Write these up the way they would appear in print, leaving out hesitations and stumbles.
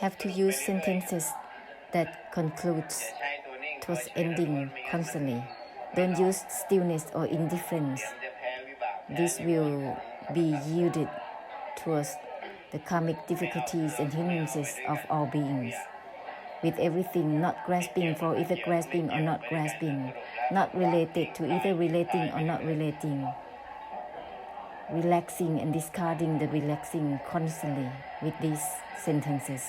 have to use sentences that concludes towards ending constantly. Don't use stillness or indifference. This will be yielded towards the karmic difficulties and hindrances of all beings. With everything not grasping for either grasping or not grasping, not related to either relating or not relating, relaxing and discarding the relaxing constantly with these sentences.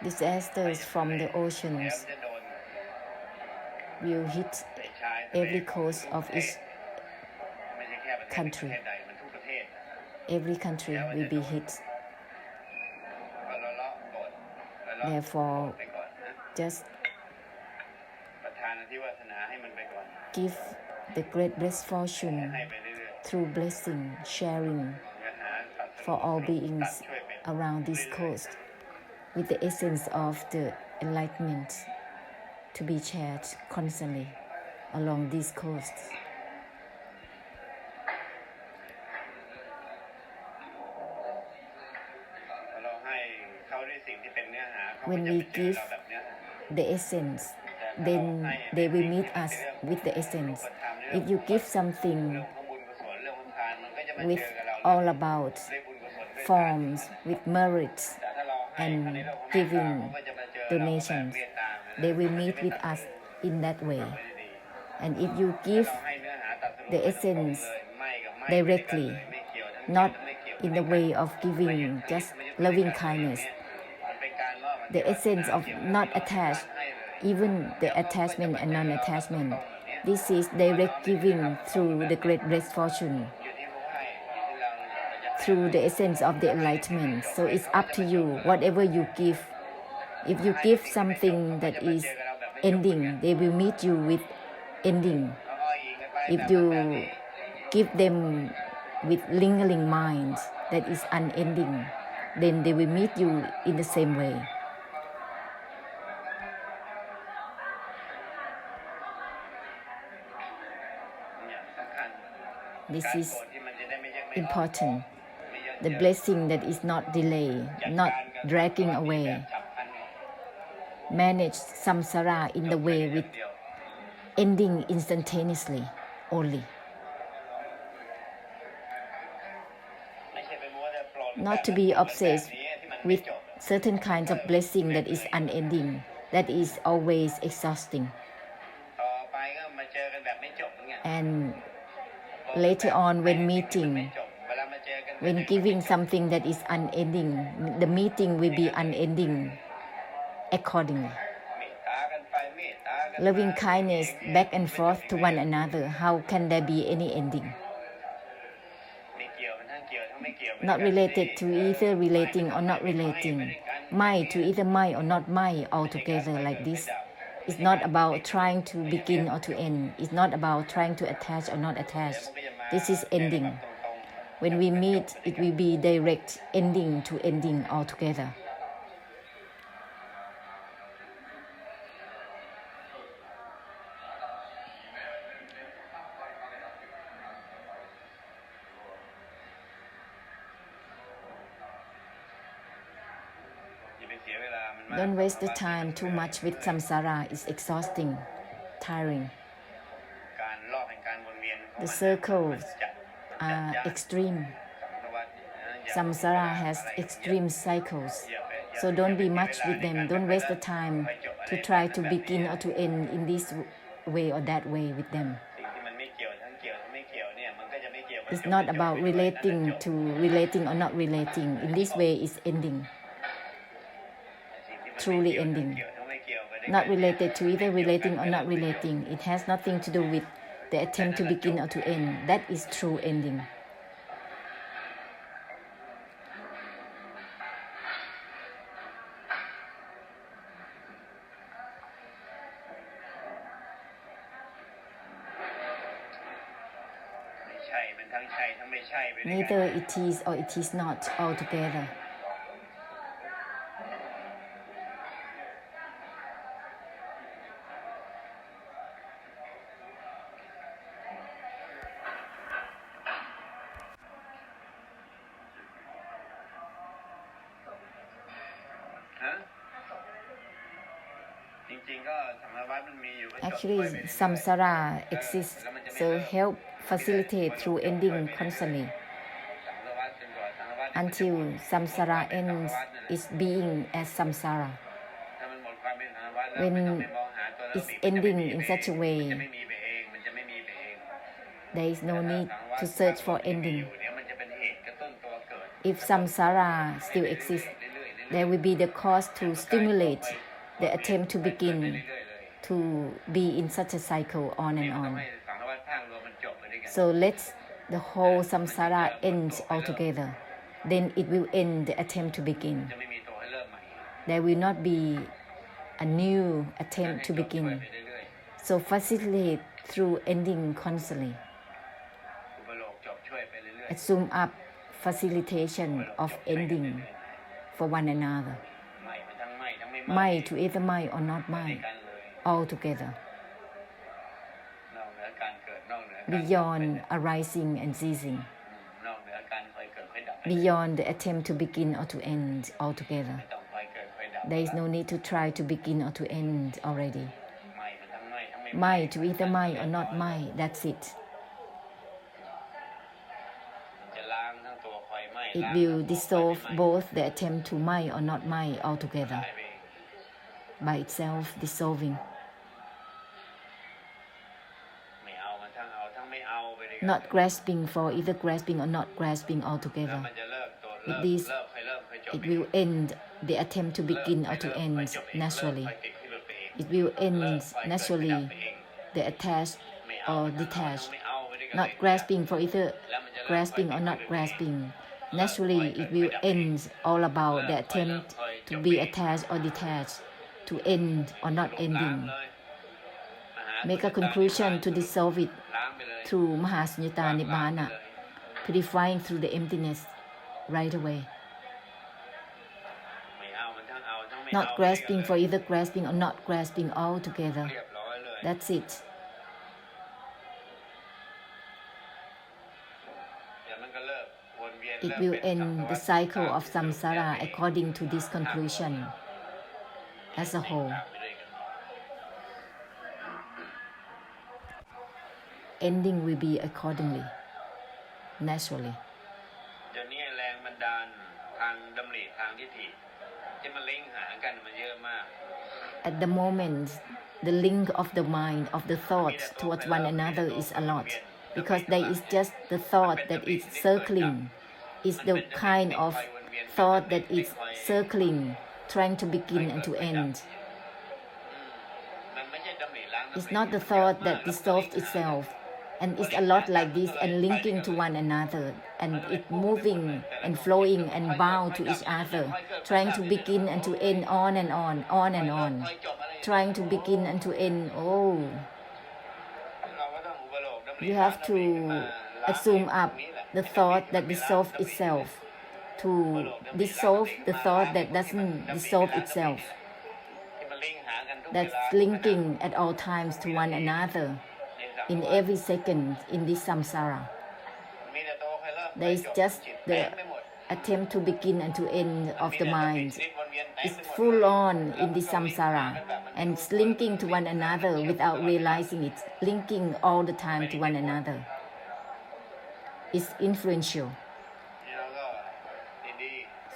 Disasters from the oceans will hit every coast of each country. Every country will be hit. Therefore, just give the great blessed fortune through blessing, sharing for all beings around this coast, with the essence of the enlightenment to be shared constantly along these coasts. When we give the essence, then they will meet us with the essence. If you give something with all about forms, with merits and giving donations, they will meet with us in that way. And if you give the essence directly, not in the way of giving just loving kindness, the essence of not attached, even the attachment and non-attachment, this is direct giving through the great blessed fortune, through the essence of the enlightenment. So it's up to you, whatever you give. If you give something that is ending, they will meet you with ending. If you give them with lingering minds that is unending, then they will meet you in the same way. This is important. The blessing that is not delayed, not dragging away. Manage samsara in the way with ending instantaneously only. Not to be obsessed with certain kinds of blessing that is unending, that is always exhausting. And later on, when meeting, when giving something that is unending, the meeting will be unending accordingly. Loving kindness back and forth to one another, how can there be any ending? Not related to either relating or not relating. My to either my or not my altogether like this. It's not about trying to begin or to end. It's not about trying to attach or not attach. This is ending. When we meet, it will be direct ending to ending altogether. Don't waste the time too much with samsara. It's exhausting, tiring. The circles are extreme. Samsara has extreme cycles. So don't be much with them. Don't waste the time to try to begin or to end in this way or that way with them. It's not about relating to relating or not relating. In this way, it's ending. Truly ending. Not related to either relating or not relating. It has nothing to do with the attempt to begin or to end. That is true ending. neither it is or it is not altogether. Actually, samsara exists, so help facilitate through ending constantly. Until samsara ends its being as samsara. When it's ending in such a way, there is no need to search for ending. If samsara still exists, there will be the cause to stimulate the attempt to begin to be in such a cycle on and on. So let the whole samsara end altogether. Then it will end the attempt to begin. There will not be a new attempt to begin. So facilitate through ending constantly. Assume up facilitation of ending for one another. Might to either might or not might, altogether. Beyond arising and ceasing. Beyond the attempt to begin or to end altogether. There is no need to try to begin or to end already. Might to either might or not might, that's it. It will dissolve both the attempt to might or not might altogether, by itself dissolving. Not grasping for either grasping or not grasping altogether. With this, it will end the attempt to begin or to end naturally. It will end naturally the attached or detached. Not grasping for either grasping or not grasping. Naturally, it will end all about the attempt to be attached or detached, to end or not ending. Make a conclusion to dissolve it through Mahasunyata Nibbana, purifying through the emptiness right away. Not grasping for either grasping or not grasping altogether. That's it. It will end the cycle of samsara according to this conclusion as a whole. Ending will be accordingly, naturally. At the moment, the link of the mind, of the thoughts towards one another is a lot, because there is just the thought that is circling, is the kind of thought that is circling, trying to begin and to end. It's not the thought that dissolves itself, and it's a lot like this and linking to one another, and it moving and flowing and bound to each other, trying to begin and to end on and on, on and on, trying to begin and to end. Oh, you have to assume up the thought that dissolves itself, to dissolve the thought that doesn't dissolve itself, that's linking at all times to one another in every second in this samsara. There is just the attempt to begin and to end of the mind. It's full on in this samsara, and it's linking to one another without realizing it, linking all the time to one another. It's influential.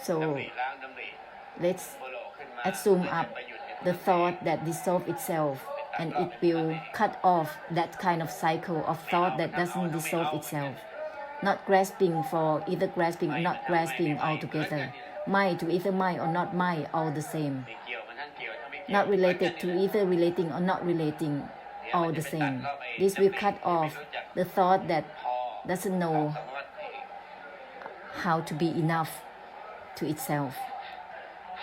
So let's assume up the thought that dissolves itself, and it will cut off that kind of cycle of thought that doesn't dissolve itself. Not grasping for either grasping or not grasping altogether. Might to either might or not might, all the same. Not related to either relating or not relating, all the same. This will cut off the thought that doesn't know how to be enough to itself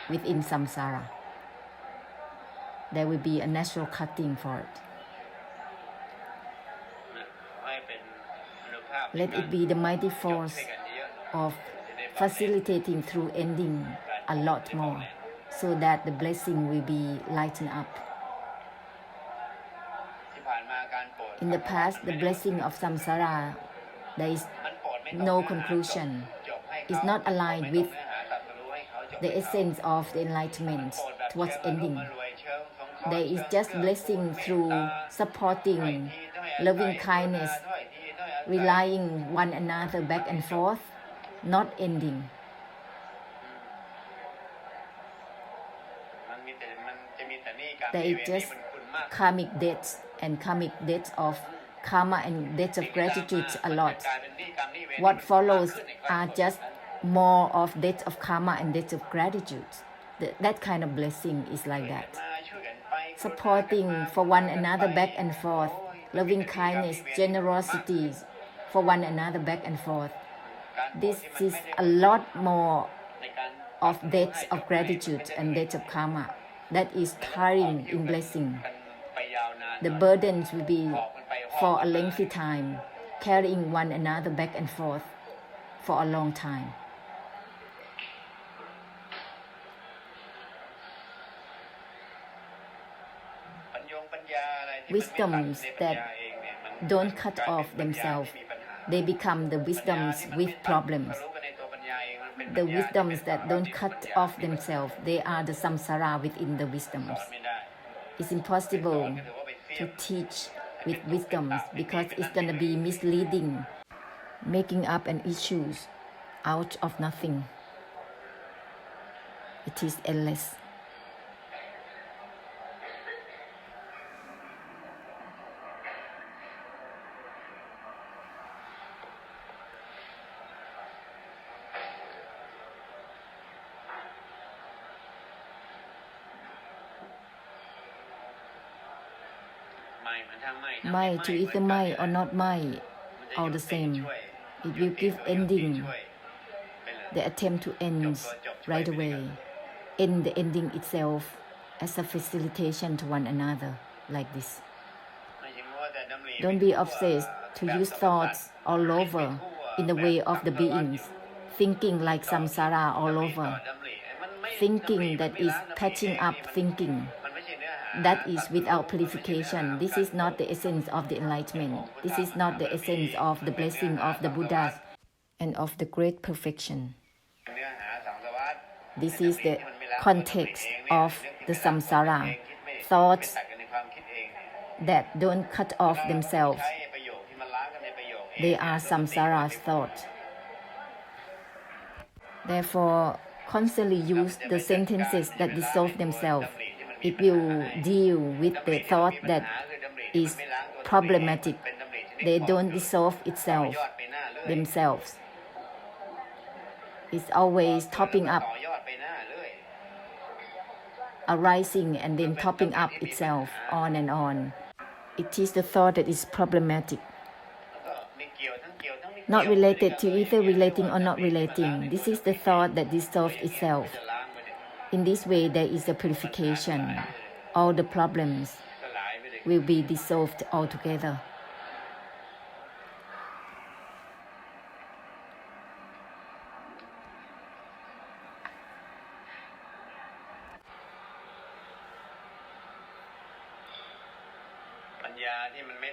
within samsara. There will be a natural cutting for it. Let it be the mighty force of facilitating through ending a lot more, so that the blessing will be lightened up. In the past, the blessing of samsara, there is no conclusion, is not aligned with the essence of the enlightenment towards ending. There is just blessing through supporting, loving kindness, relying one another back and forth, not ending. There is just karmic debts and karmic debts of karma and debts of gratitude a lot. What follows are just more of debts of karma and debts of gratitude. That kind of blessing is like that. Supporting for one another back and forth, loving kindness, generosity for one another back and forth. This is a lot more of debts of gratitude and debts of karma. That is tiring in blessing. The burdens will be for a lengthy time, carrying one another back and forth for a long time. Wisdoms that don't cut off themselves, they become the wisdoms with problems. The wisdoms that don't cut off themselves, they are the samsara within the wisdoms. It's impossible to teach with wisdoms because it's going to be misleading, making up an issues out of nothing. It is endless. May to either may or not may, all the same. It will give ending. The attempt to end right away. End the ending itself as a facilitation to one another, like this. Don't be obsessed to use thoughts all over in the way of the beings, thinking like samsara all over, thinking that is patching up thinking. That is without purification. This is not the essence of the enlightenment. This is not the essence of the blessing of the Buddhas and of the great perfection. This is the context of the samsara. Thoughts that don't cut off themselves. They are samsara's thoughts. Therefore, constantly use the sentences that dissolve themselves. It will deal with the thought that is problematic. They don't dissolve themselves. It's always topping up, arising and then topping up itself on and on. It is the thought that is problematic. Not related to either relating or not relating. This is the thought that dissolves itself. In this way, there is a purification. All the problems will be dissolved altogether.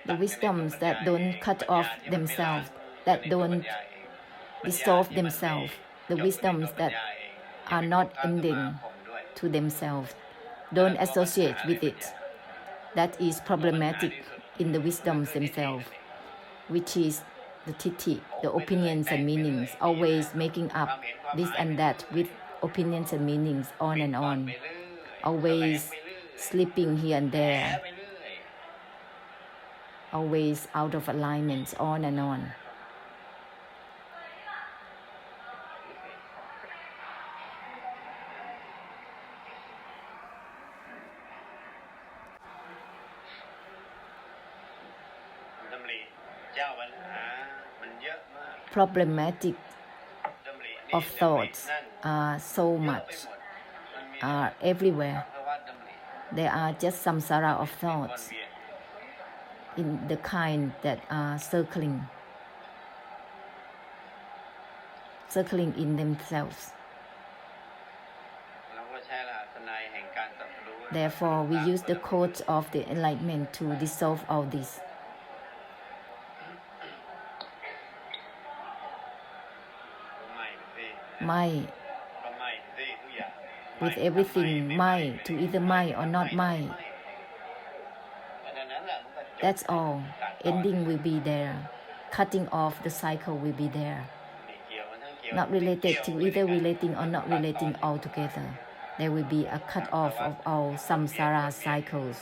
The wisdoms that don't cut off themselves, that don't dissolve themselves, the wisdoms that are not ending to themselves, don't associate with it. That is problematic in the wisdoms themselves, which is the titi, the opinions and meanings, always making up this and that with opinions and meanings on and on, always slipping here and there, always out of alignment, on and on. Problematic of thoughts are so much, are everywhere. There are just samsara of thoughts in the kind that are circling. circling in themselves. เราก็ใช้รหัสนัยแห่งการตรัสรู้ Therefore, we use the code of the enlightenment to dissolve all this. ไม่ with everything ไม่ to either ไม่ or not ไม่ That's all. Ending will be there. Cutting off the cycle will be there. Not related to either relating or not relating altogether. There will be a cut off of all samsara cycles.